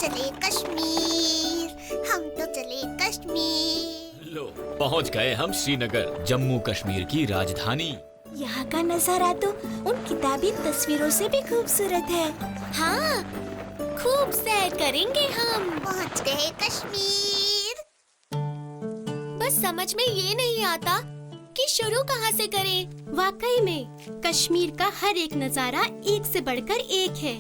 चले कश्मीर, हम तो चले कश्मीर। लो, पहुंच गए हम श्रीनगर, जम्मू कश्मीर की राजधानी। यहाँ का नजारा तो उन किताबी तस्वीरों से भी खूबसूरत है। हाँ, खूब सैर करेंगे हम। पहुंच गए कश्मीर। बस समझ में ये नहीं आता कि शुरू कहाँ से करें। वाकई में कश्मीर का हर एक नजारा एक से बढ़कर एक है।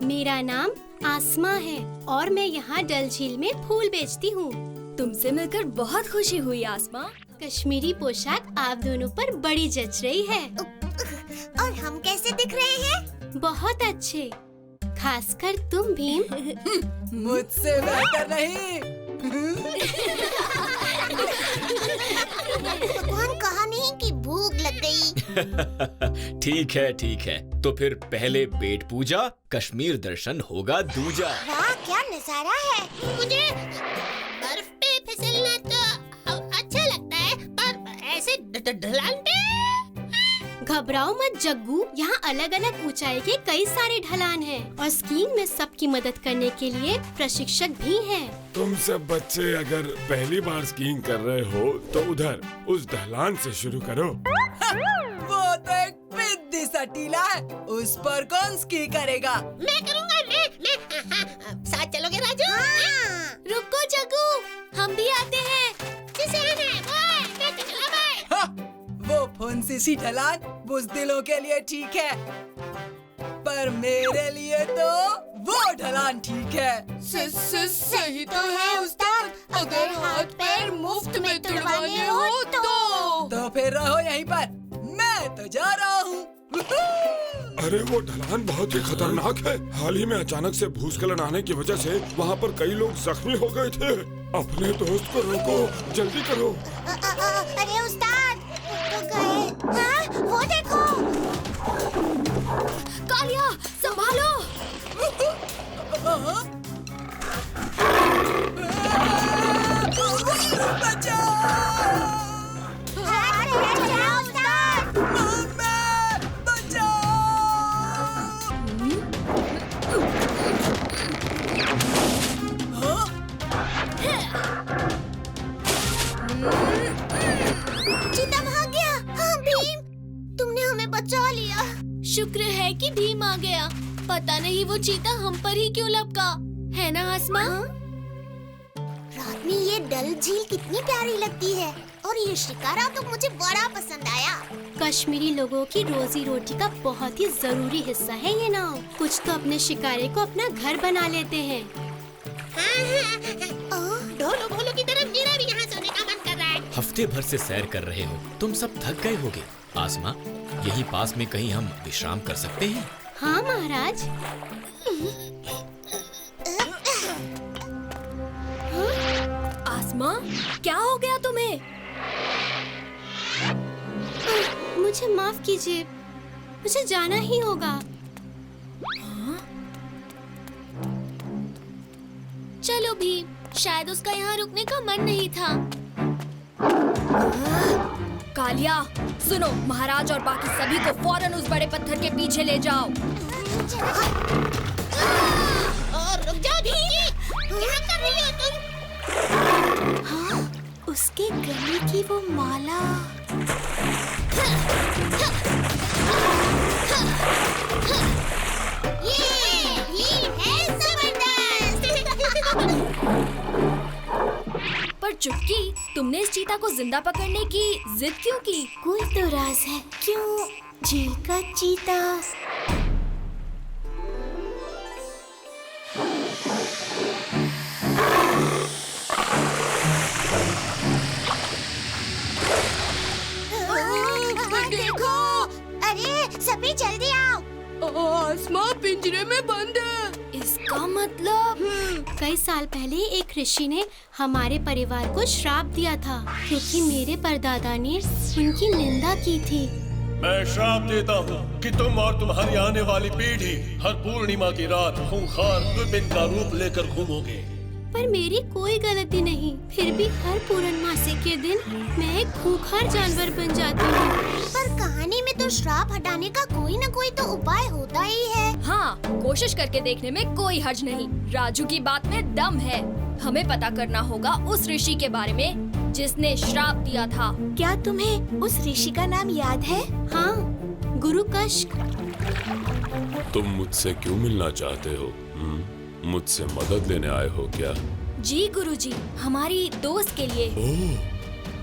मेरा नाम आसमा है और मैं यहाँ डल झील में फूल बेचती हूँ। तुमसे मिलकर बहुत खुशी हुई आसमा। कश्मीरी पोशाक आप दोनों पर बड़ी जच रही है। और हम कैसे दिख रहे हैं? बहुत अच्छे, खासकर तुम भीम। मुझसे बेहतर नहीं। भगवान कहा नहीं कि भूख लग गई। ठीक है, तो फिर पहले पेट पूजा, कश्मीर दर्शन होगा दूजा। वाह, क्या नजारा है। मुझे बर्फ पे फिसलना तो अच्छा लगता है, पर ऐसे ढलान पे। घबराओ मत जग्गू, यहाँ अलग अलग ऊंचाई के कई सारे ढलान हैं और स्कीइंग में सबकी मदद करने के लिए प्रशिक्षक भी हैं। तुम सब बच्चे अगर पहली बार स्कीइंग कर रहे हो तो उधर उस ढलान से शुरू करो। वो तो एक पिद्दी सा टीला है, उस पर कौन स्की करेगा? मैं करूँगा, मैं। साथ चलोगे राजू? हाँ। रुको जग्गू, हम भी आते हैं। जिसे आना है वो आए, मैं तो चला भाई। हाँ, वो फुंसी सी ढलान बुज़दिलों के लिए ठीक है, पर मेरे लिए तो वो ढलान ठीक है। सही तो है उस्ताद, अगर हाथ पैर मुफ्त में तुड़वाने हो तो फिर रहो यहीं पर, मैं तो जा रहा हूँ। अरे वो ढलान बहुत ही खतरनाक है। हाल ही में अचानक से भूस्खलन आने की वजह से वहाँ पर कई लोग जख्मी हो गए थे। अपने दोस्त को रोको, जल्दी करो। अरे उस्ताद, तो गए। हाँ, वो देखो। कालिया, संभालो। चीता भाग गया। हाँ भीम, तुमने हमें बचा लिया। शुक्र है कि भीम आ गया। पता नहीं वो चीता हम पर ही क्यों लपका, है ना आसमा? रात में ये डल झील कितनी प्यारी लगती है और ये शिकारा तो मुझे बड़ा पसंद आया। कश्मीरी लोगों की रोजी रोटी का बहुत ही जरूरी हिस्सा है ये नाव। कुछ तो अपने शिकारे को अपना घर बना लेते हैं। ढोलो भोलो की तरफ मेरा भी यहाँ सोने का मन कर रहा है। हफ्ते भर से सैर कर रहे हो, तुम सब थक गए होगे। आसमा, यहीं पास में कहीं हम विश्राम कर सकते हैं? हाँ महाराज। आसमा, क्या हो गया तुम्हें? मुझे माफ कीजिए, मुझे जाना ही होगा। चलो भीम, शायद उसका यहाँ रुकने का मन नहीं था। कालिया, सुनो, महाराज और बाकी सभी को फौरन उस बड़े पत्थर के पीछे ले जाओ। और रुक जाओ भीम, क्या कर रही हो तुम? हाँ, उसके गले की वो माला। ये है जबरदस्त। पर चुटकी, तुमने इस चीता को जिंदा पकड़ने की जिद क्यों की? कोई तो राज है। क्यों झील का चीता? देखो, अरे सभी जल्दी आओ। आसमा पिंजरे में बंद है। इसका मतलब कई साल पहले एक ऋषि ने हमारे परिवार को श्राप दिया था क्योंकि मेरे परदादा ने उनकी निंदा की थी। मैं श्राप देता हूँ कि तुम और तुम्हारी आने वाली पीढ़ी हर पूर्णिमा की रात खूंखार दुर्बिन का रूप लेकर घूमोगे। पर मेरी कोई गलती नहीं। फिर भी हर पूर्णमासी के दिन मैं एक खूंखार जानवर बन जाती हूँ। पर कहानी में तो श्राप हटाने का कोई न कोई तो उपाय होता ही है। हाँ, कोशिश करके देखने में कोई हर्ज नहीं। राजू की बात में दम है। हमें पता करना होगा उस ऋषि के बारे में जिसने श्राप दिया था। क्या तुम्हें उस ऋषि का नाम याद है? हाँ, गुरु कश्क। तुम मुझसे क्यों मिलना चाहते हो? मुझसे मदद लेने आए हो क्या? जी गुरुजी, हमारी दोस्त के लिए। ओह,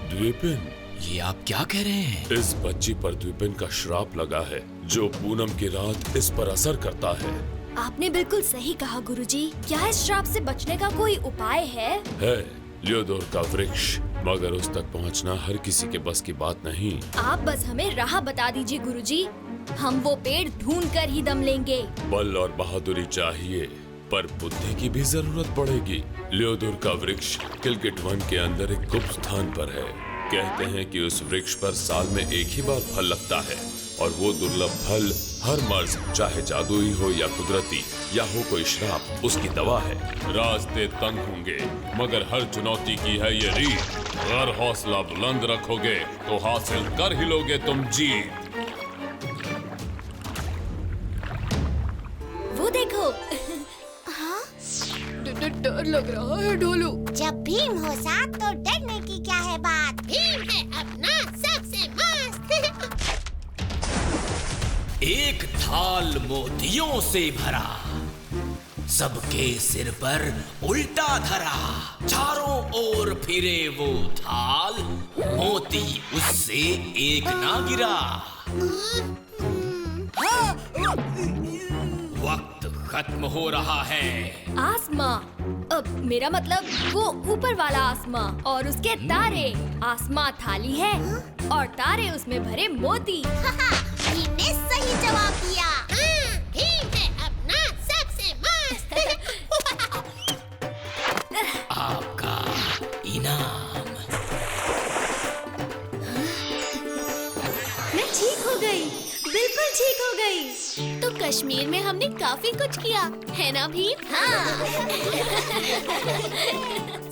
द्विपिन। ये आप क्या कह रहे हैं? इस बच्ची पर द्विपिन का श्राप लगा है, जो पूनम की रात इस पर असर करता है। आपने बिल्कुल सही कहा गुरुजी। क्या इस श्राप से बचने का कोई उपाय है? लियोदोर का वृक्ष, मगर उस तक पहुंचना हर किसी के बस की बात नहीं। आप बस हमें राह बता दीजिए गुरुजी। हम वो पेड़ ढूंढ कर ही दम लेंगे। बल और बहादुरी चाहिए, पर बुद्धि की भी जरूरत पड़ेगी। लियोदोर का वृक्ष किलकिट वन के अंदर एक गुप्त स्थान पर है। कहते हैं कि उस वृक्ष पर साल में एक ही बार फल लगता है, और वो दुर्लभ फल हर मर्ज, चाहे जादुई हो या कुदरती या हो कोई श्राप, उसकी दवा है। रास्ते तंग होंगे, मगर हर चुनौती की है ये रीत। अगर हौसला बुलंद रखोगे तो हासिल कर ही लोगे तुम जीत। वो देखो। हाँ? डर लग रहा है ढोलू। जब भीम हो साथ तो डरने की क्या है बात। भीम है अपना सबसे मस्त। एक थाल मोतियों से भरा, सबके सिर पर उल्टा धरा। चारों ओर फिरे वो थाल, मोती उससे एक ना गिरा। वक्त खत्म हो रहा है। आसमां, मेरा मतलब वो ऊपर वाला आसमां और उसके तारे। आसमां थाली है और तारे उसमें भरे मोती। भीम ने सही जवाब दिया। हाँ, भीम है अपना सबसे मस्त। आपका इनाम। मैं ठीक हो गई, बिल्कुल ठीक हो गई। तो कश्मीर में हमने काफी कुछ किया है ना भीम? हाँ।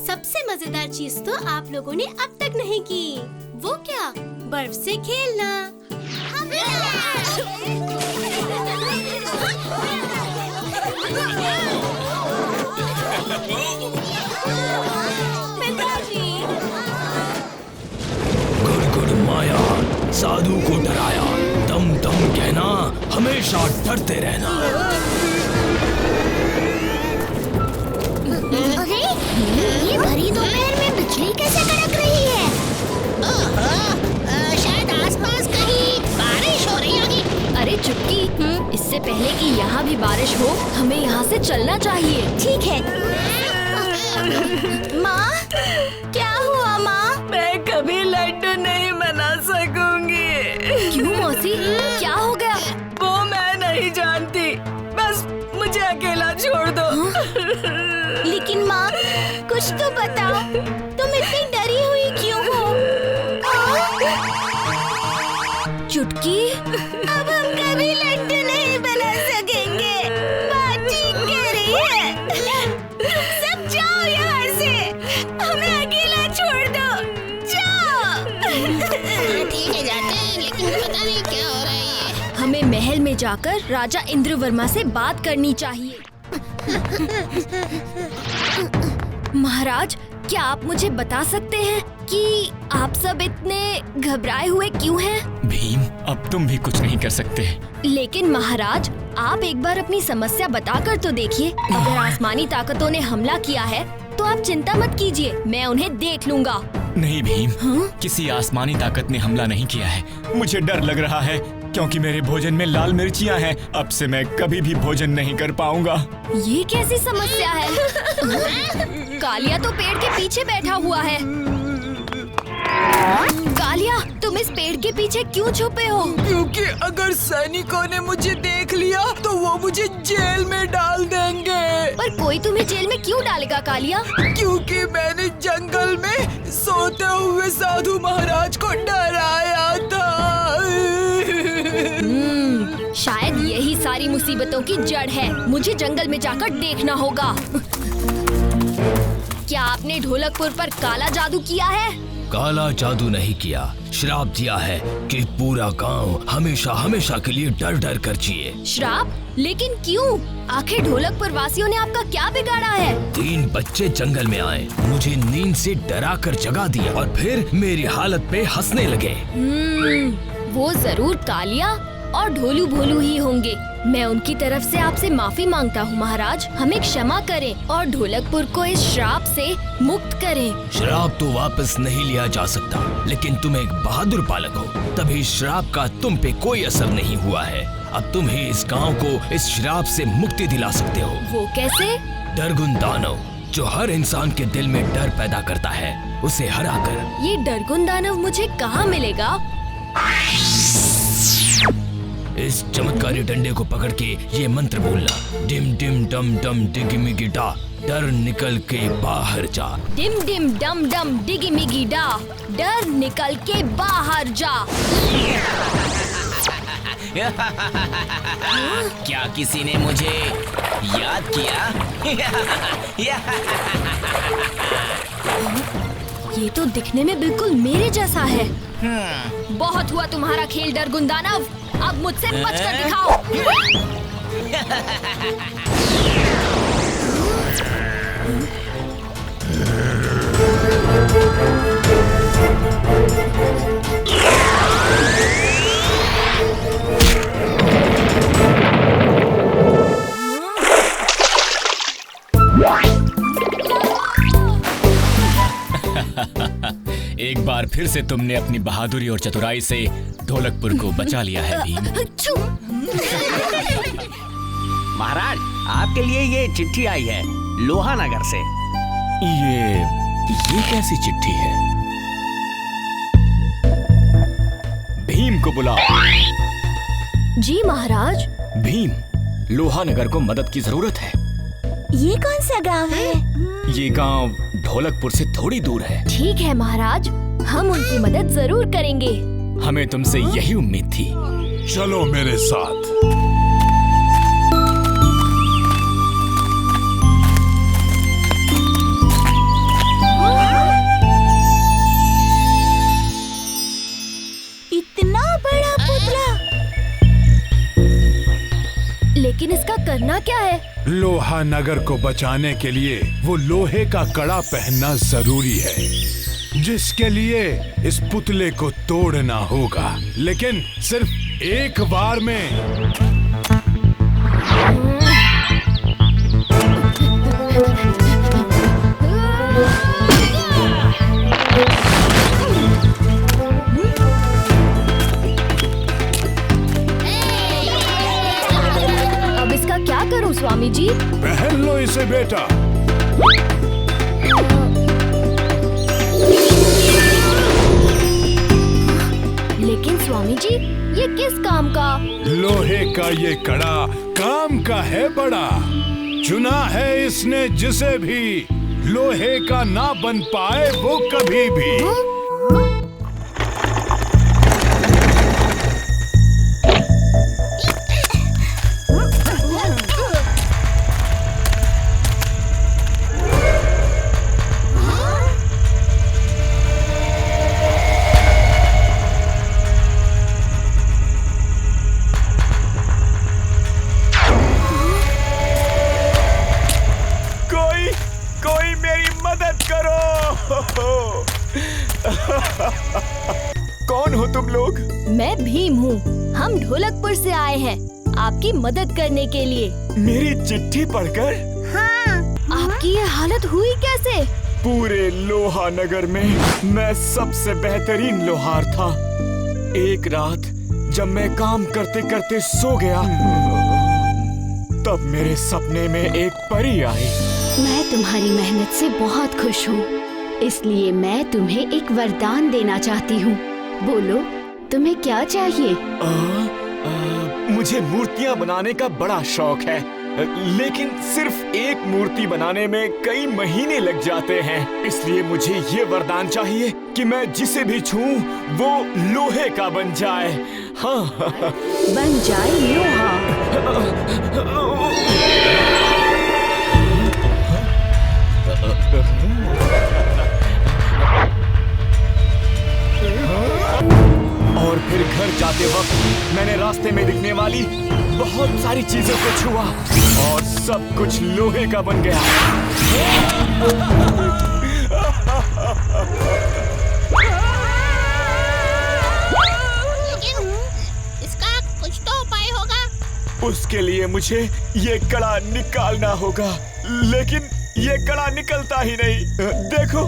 सबसे मजेदार चीज तो आप लोगों ने अब तक नहीं की। वो क्या? बर्फ से खेलना। गुड़ माया, साधु को डराया। दम दम कहना, हमेशा डरते रहना। अरे, ये भरी दोपहर में बिजली कैसे कड़क रही है? शायद आसपास कहीं बारिश हो रही होगी। अरे चुटकी, इससे पहले कि यहाँ भी बारिश हो, हमें यहाँ से चलना चाहिए। ठीक है। माँ, क्या हुआ माँ? मैं कभी लड्डू नहीं बना सकूंगी। क्यों मौसी, क्या हो गया? वो मैं नहीं जानती, बस मुझे अकेला छोड़ दो। लेकिन माँ, कुछ तो बताओ, तुम इतनी डरी हुई क्यों हो? चुटकी, अब हम कभी लड्डू नहीं बना सकेंगे। बात ठीक कह रही है। सब जाओ यहाँ से, हमें अकेला छोड़ दो। जाओ। ठीक है, जाते हैं, लेकिन पता नहीं क्या हो रहा है ये। हमें महल में जाकर राजा इंद्रवर्मा से बात करनी चाहिए। महाराज, क्या आप मुझे बता सकते हैं कि आप सब इतने घबराए हुए क्यों हैं? भीम, अब तुम भी कुछ नहीं कर सकते। लेकिन महाराज, आप एक बार अपनी समस्या बताकर तो देखिए। अगर आसमानी ताकतों ने हमला किया है तो आप चिंता मत कीजिए, मैं उन्हें देख लूंगा। नहीं भीम, हाँ? किसी आसमानी ताकत ने हमला नहीं किया है। मुझे डर लग रहा है क्योंकि मेरे भोजन में लाल मिर्चियाँ हैं। अब से मैं कभी भी भोजन नहीं कर पाऊंगा। ये कैसी समस्या है? कालिया तो पेड़ के पीछे बैठा हुआ है। कालिया, तुम इस पेड़ के पीछे क्यों छुपे हो? क्योंकि अगर सैनिकों ने मुझे देख लिया तो वो मुझे जेल में डाल देंगे। पर कोई तुम्हें जेल में क्यों डालेगा कालिया? क्योंकि मैंने जंगल में सोते हुए साधु महाराज को डराया था। शायद यही सारी मुसीबतों की जड़ है। मुझे जंगल में जाकर देखना होगा। क्या आपने ढोलकपुर पर काला जादू किया है? काला जादू नहीं किया, श्राप दिया है कि पूरा गांव हमेशा हमेशा के लिए डर डर कर जिए। श्राप? लेकिन क्यों? आखिर ढोलकपुर वासियों ने आपका क्या बिगाड़ा है? 3 बच्चे जंगल में आए, मुझे नींद से डरा कर जगा दिया और फिर मेरी हालत पे हंसने लगे। वो जरूर कालिया और ढोलू भोलू ही होंगे। मैं उनकी तरफ से आपसे माफी मांगता हूँ महाराज। हमें क्षमा करें और ढोलकपुर को इस श्राप से मुक्त करें। श्राप तो वापस नहीं लिया जा सकता, लेकिन तुम एक बहादुर बालक हो, तभी श्राप का तुम पे कोई असर नहीं हुआ है। अब तुम ही इस गांव को इस श्राप से मुक्ति दिला सकते हो। वो कैसे? डरगुन दानव जो हर इंसान के दिल में डर पैदा करता है, उसे हराकर। ये डरगुन दानव मुझे कहाँ मिलेगा? इस चमत्कारी डंडे को पकड़ के ये मंत्र बोलना, डिम डिम डम डम डिगी मिगी डा, डर निकल के बाहर जा। डिम डिम डम डम डिगी मिगी डा, डर निकल के बाहर जा। क्या किसी ने मुझे याद किया? ये तो दिखने में बिल्कुल मेरे जैसा है। बहुत हुआ तुम्हारा खेल डरगुन दानव, अब मुझसे बचकर दिखाओ। एक बार फिर से तुमने अपनी बहादुरी और चतुराई से ढोलकपुर को बचा लिया है भीम। महाराज, आपके लिए ये चिट्ठी आई है लोहानगर से। ये कैसी चिट्ठी है? भीम को बुलाओ। जी महाराज। भीम, लोहानगर को मदद की जरूरत है। ये कौन सा गांव है? ये गांव ढोलकपुर से थोड़ी दूर है। ठीक है महाराज, हम उनकी मदद जरूर करेंगे। हमें तुमसे यही उम्मीद थी। चलो मेरे साथ। इतना बड़ा पुतला! लेकिन इसका करना क्या है? लोहानगर को बचाने के लिए वो लोहे का कड़ा पहनना जरूरी है, जिसके लिए इस पुतले को तोड़ना होगा, लेकिन सिर्फ एक बार में। अब इसका क्या करूं स्वामी जी? पहन लो इसे बेटा। लेकिन स्वामी जी, ये किस काम का? लोहे का ये कड़ा काम का है बड़ा। चुना है इसने जिसे भी लोहे का ना बन पाए वो कभी भी। कोई मेरी मदद करो। कौन हो तुम लोग? मैं भीम हूँ। हम ढोलकपुर से आए हैं आपकी मदद करने के लिए। मेरी चिट्ठी पढ़कर? हाँ। आपकी ये हालत हुई कैसे? पूरे लोहानगर में मैं सबसे बेहतरीन लोहार था। एक रात जब मैं काम करते करते सो गया, तब मेरे सपने में एक परी आई। मैं तुम्हारी मेहनत से बहुत खुश हूँ, इसलिए मैं तुम्हें एक वरदान देना चाहती हूँ। बोलो, तुम्हें क्या चाहिए? मुझे मूर्तियाँ बनाने का बड़ा शौक है, लेकिन सिर्फ एक मूर्ति बनाने में कई महीने लग जाते हैं। इसलिए मुझे ये वरदान चाहिए कि मैं जिसे भी छूं वो लोहे का बन जाए। हाँ। बन जाए लोहा। सारी चीजों को छुआ और सब कुछ लोहे का बन गया। लेकिन इसका कुछ तो उपाय होगा। उसके लिए मुझे ये कड़ा निकालना होगा, लेकिन ये कड़ा निकलता ही नहीं। देखो,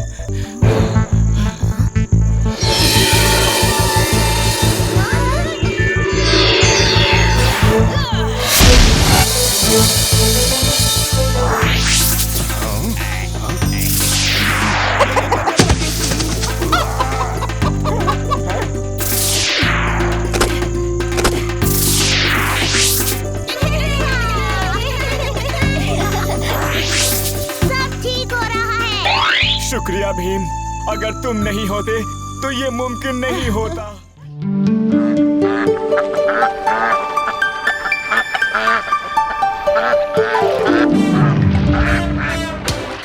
सब ठीक हो रहा है। शुक्रिया भीम, अगर तुम नहीं होते तो ये मुमकिन नहीं होता।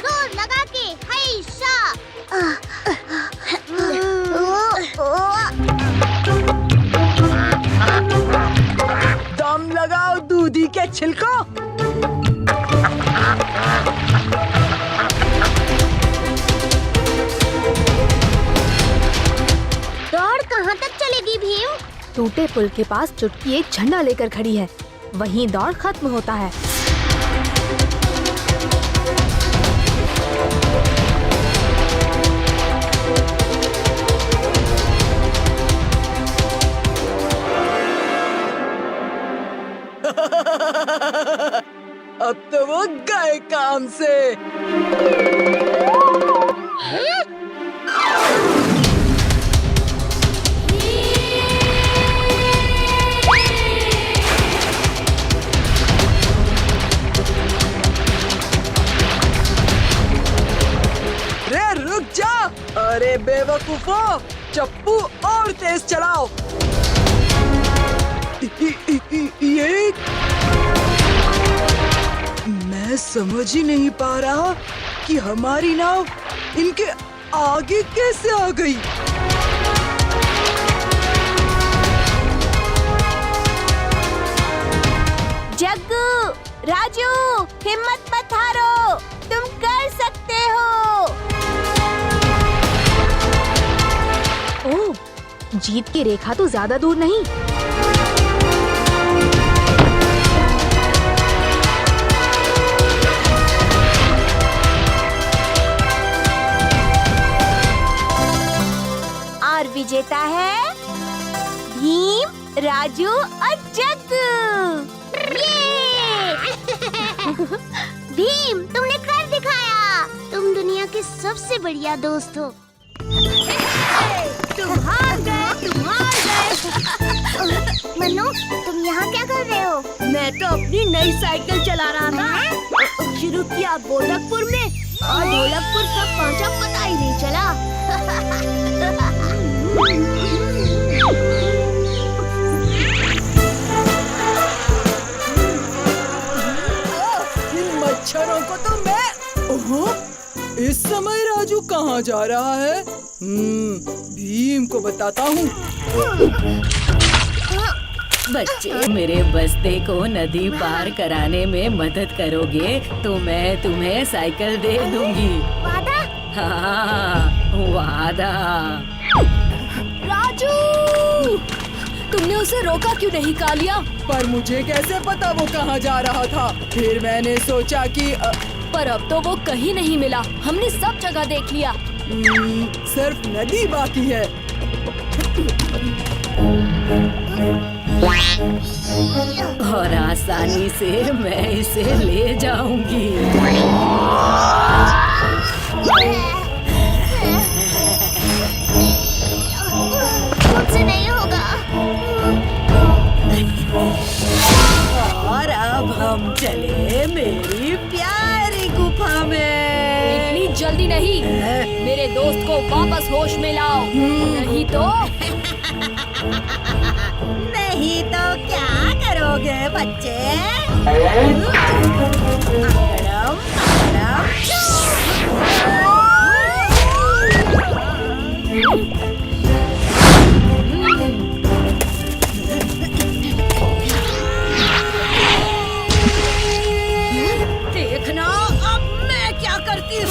जोर लगा के हैशा। दम लगाओ दूधी के छिलको। दौड़ कहाँ तक चलेगी भीम? टूटे पुल के पास चुटकी एक झंडा लेकर खड़ी है, वहीं दौड़ खत्म होता है। अब तो वो गए काम से। रे रुक जा! अरे बेवकूफो, चप्पू और तेज चलाओ। ये मैं समझ ही नहीं पा रहा कि हमारी नाव इनके आगे कैसे आ गई। जग्गू, राजू, हिम्मत मत हारो, तुम कर सकते हो। ओह, जीत की रेखा तो ज्यादा दूर नहीं। और विजेता है भीम, राजू और जग्गू। भीम, तुमने कर दिखाया। तुम दुनिया के सबसे बढ़िया दोस्त हो। तुम हार गए, तुम हार गए। मनु, तुम यहाँ क्या कर रहे हो? मैं तो अपनी नई साइकिल चला रहा था। शुरू किया गोरखपुर में और ढोलकपुर कब पहुँचा पता ही नहीं चला। इन मच्छरों को तो मैं। ओहो, इस समय राजू कहाँ जा रहा है? भीम को बताता हूँ। बच्चे, मेरे बस्ते को नदी पार कराने में मदद करोगे तो मैं तुम्हें साइकिल दे दूंगी। वादा? हाँ, वादा। राजू, तुमने उसे रोका क्यों नहीं कालिया? पर मुझे कैसे पता वो कहाँ जा रहा था? फिर मैंने सोचा कि पर अब तो वो कहीं नहीं मिला। हमने सब जगह देख लिया। सिर्फ नदी बाकी है। और आसानी से मैं इसे ले जाऊंगी। मुझसे नहीं होगा। और अब हम चले मेरी प्यारी गुफा में। इतनी जल्दी नहीं, मेरे दोस्त को वापस होश में लाओ, नहीं तो नहीं तो क्या करोगे बच्चे? अगड़म, करती हूँ।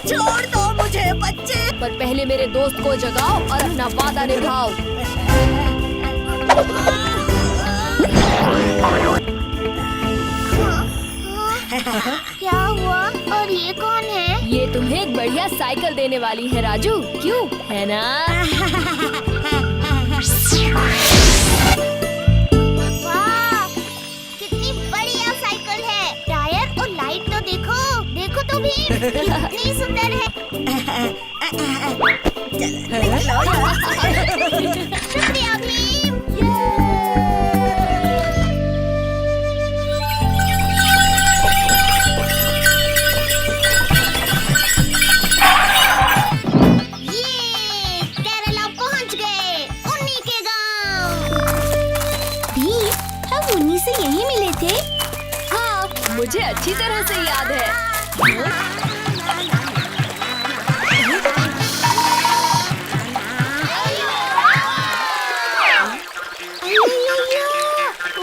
छोड़ दो मुझे बच्चे। पर पहले मेरे दोस्त को जगाओ और अपना वादा निभाओ। क्या हुआ? और ये कौन है? ये तुम्हें एक बढ़िया साइकिल देने वाली है राजू, क्यों है ना? वाह, कितनी बढ़िया साइकिल है। टायर और लाइट तो देखो, देखो तो भी कितनी सुंदर है। शुक्रिया भीम। केरला पहुंच गए, उन्नी के गांव। भीम, हम उन्नी से यहीं मिले थे। हाँ, मुझे अच्छी तरह से याद है।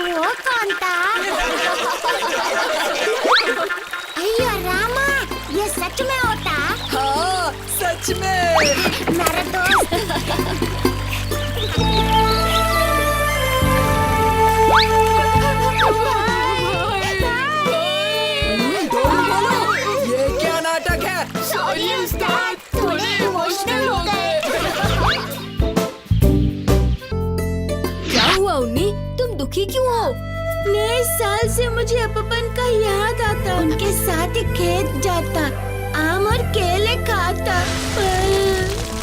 वो कौन था? अय्यो रामा, ये सच में होता? हाँ, सच में। मेरा दोस्त। ये क्या नाटक है? सॉरी उस्ताद, थोड़े इमोशनल हो गए। क्या हुआ उन्नी, तुम दुखी क्यों हो? नए साल से मुझे अपपन का याद आता। उनके साथ ही खेत जाता, आम और केले खाता। पर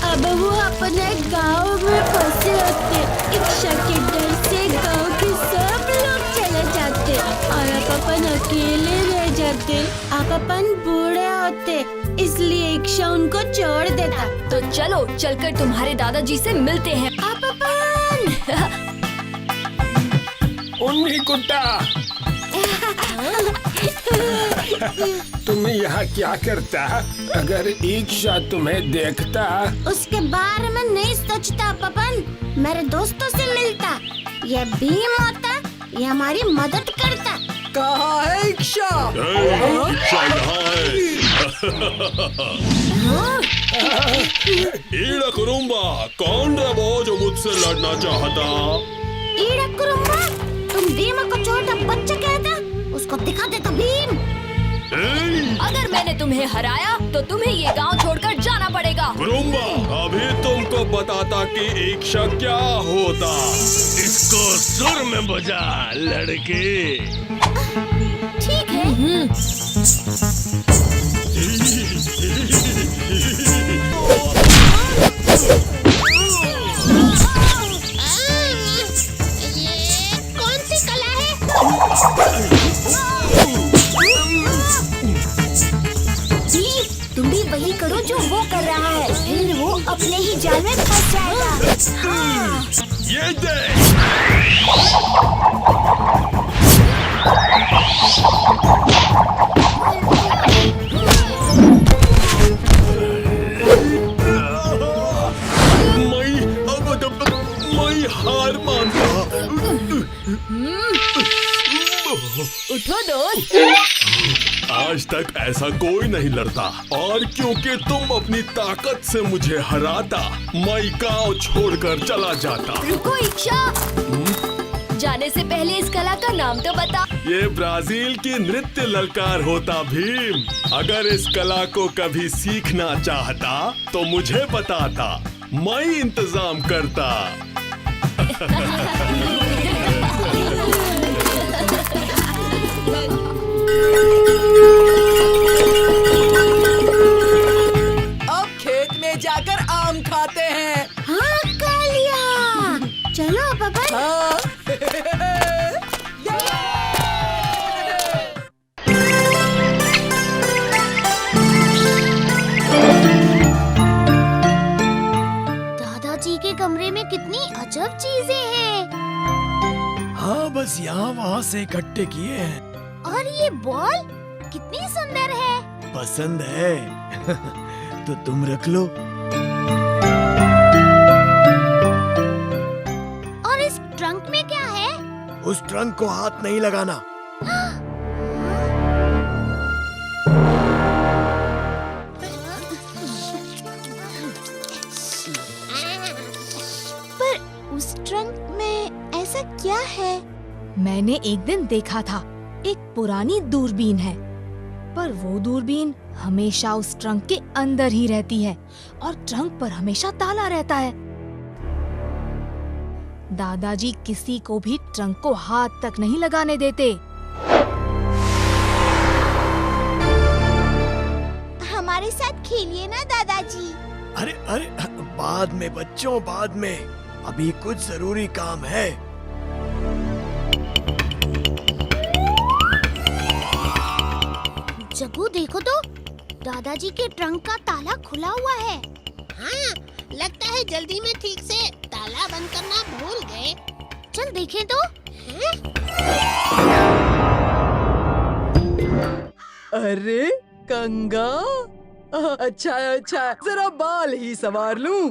अब वो अपने गांव में फंसे होते। इच्छा के डर से गांव के सब लोग चले जाते और अपपन अकेले रह जाते। अपपन बूढ़े होते, इसलिए इच्छा उनको छोड़ देता। तो चलो चलकर तुम्हारे दादाजी से मिलते हैं। अपपन उन्नी कुत्ता, तुम यहाँ क्या करता? अगर इच्छा तुम्हें देखता। उसके बारे में नहीं सोचता पपन, मेरे दोस्तों से मिलता। ये भीम होता, ये हमारी मदद करता। कहाँ है इच्छा? ईड़ा कुरुम्बा, कौन है वो जो मुझसे लड़ना चाहता? ईड़ा कुरुम्बा, तुम भीम को छोटा बच्चा कहता, उसको दिखा देता भीम। अगर मैंने तुम्हें हराया तो तुम्हें ये गांव छोड़कर जाना पड़ेगा। कुरुम्बा, अभी तुमको बताता कि इच्छा क्या होता। इसको सुर में बजा लड़के। ठीक है। ये कौन सी कला है? तुम भी वही करो जो वो कर रहा है, फिर वो अपने ही जाल में फंस जाएगा। हाँ। ये देख। मैं हार मानता। उठो दोस्त। आज तक ऐसा कोई नहीं लड़ता, और क्योंकि तुम अपनी ताकत से मुझे हराता, मैं गांव छोड़कर चला जाता। रुको इच्छा, जाने से पहले इस कला का नाम तो बता। ये ब्राजील की नृत्य ललकार होता भीम। अगर इस कला को कभी सीखना चाहता तो मुझे बताता, मैं इंतजाम करता। अब खेत में जाकर आम खाते हैं। हाँ कालिया, चलो पपन। हाँ। दादाजी के कमरे में कितनी अजब चीजें हैं। हाँ, बस यहाँ वहाँ से इकट्ठे किए हैं। और ये बॉल कितनी सुंदर है। पसंद है तो तुम रख लो। और इस ट्रंक में क्या है? उस ट्रंक को हाथ नहीं लगाना। पर उस ट्रंक में ऐसा क्या है? मैंने एक दिन देखा था, एक पुरानी दूरबीन है, पर वो दूरबीन हमेशा उस ट्रंक के अंदर ही रहती है और ट्रंक पर हमेशा ताला रहता है। दादाजी किसी को भी ट्रंक को हाथ तक नहीं लगाने देते। हमारे साथ खेलिए ना दादाजी। अरे अरे, बाद में बच्चों, बाद में, अभी कुछ जरूरी काम है। जग्गू देखो तो, दादाजी के ट्रंक का ताला खुला हुआ है। हाँ, लगता है जल्दी में ठीक से ताला बंद करना भूल गए। चल देखें तो। अरे कंगा, अच्छा अच्छा, जरा बाल ही संवार लूं।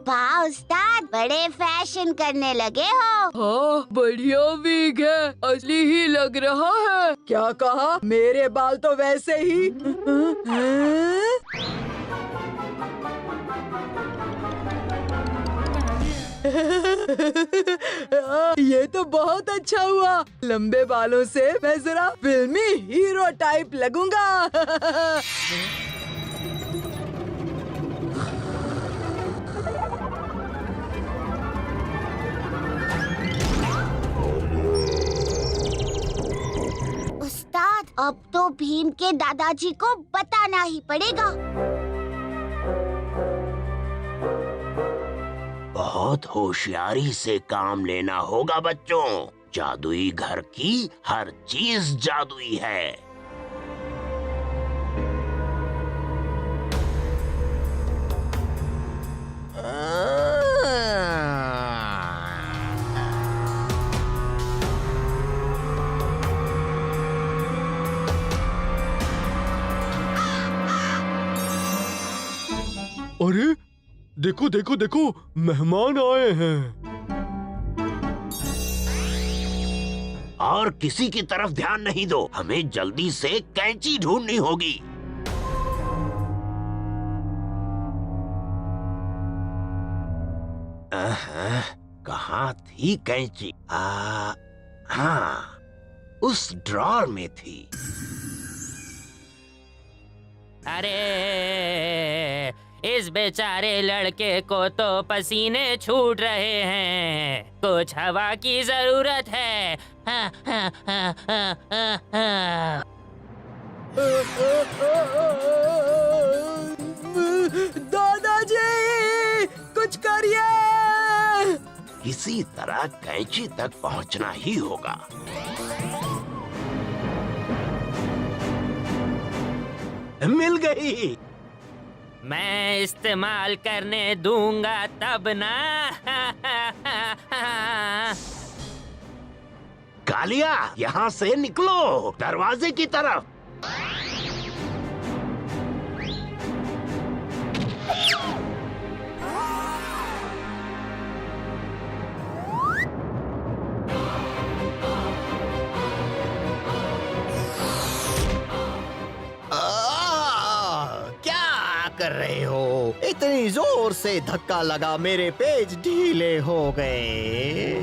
वाह उस्ताद, बड़े फैशन करने लगे हो। हाँ, बढ़िया विग है, असली ही लग रहा है। क्या कहा? मेरे बाल तो वैसे ही। ये तो बहुत अच्छा हुआ। लंबे बालों से मैं जरा फिल्मी हीरो टाइप लगूंगा। उस्ताद, अब तो भीम के दादाजी को बताना ही पड़ेगा। बहुत होशियारी से काम लेना होगा बच्चों। जादुई घर की हर चीज जादुई है। अरे देखो देखो देखो, मेहमान आए हैं। और किसी की तरफ ध्यान नहीं दो, हमें जल्दी से कैंची ढूंढनी होगी। कहाँ थी कैंची? हाँ, उस ड्रॉर में थी। अरे इस बेचारे लड़के को तो पसीने छूट रहे हैं, कुछ हवा की जरूरत है। दादाजी, कुछ करिए। किसी तरह कैंची तक पहुंचना ही होगा। मिल गई। मैं इस्तेमाल करने दूंगा तब ना। कालिया, यहाँ से निकलो, दरवाजे की तरफ। कर रहे हो? इतनी जोर से धक्का लगा, मेरे पेज ढीले हो गए।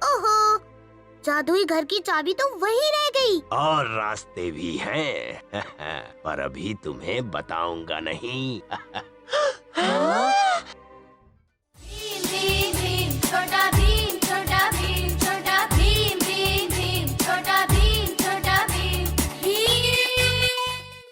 ओहो, जादुई घर की चाबी तो वही रह गई। और रास्ते भी हैं। पर अभी तुम्हें बताऊंगा नहीं। हाँ?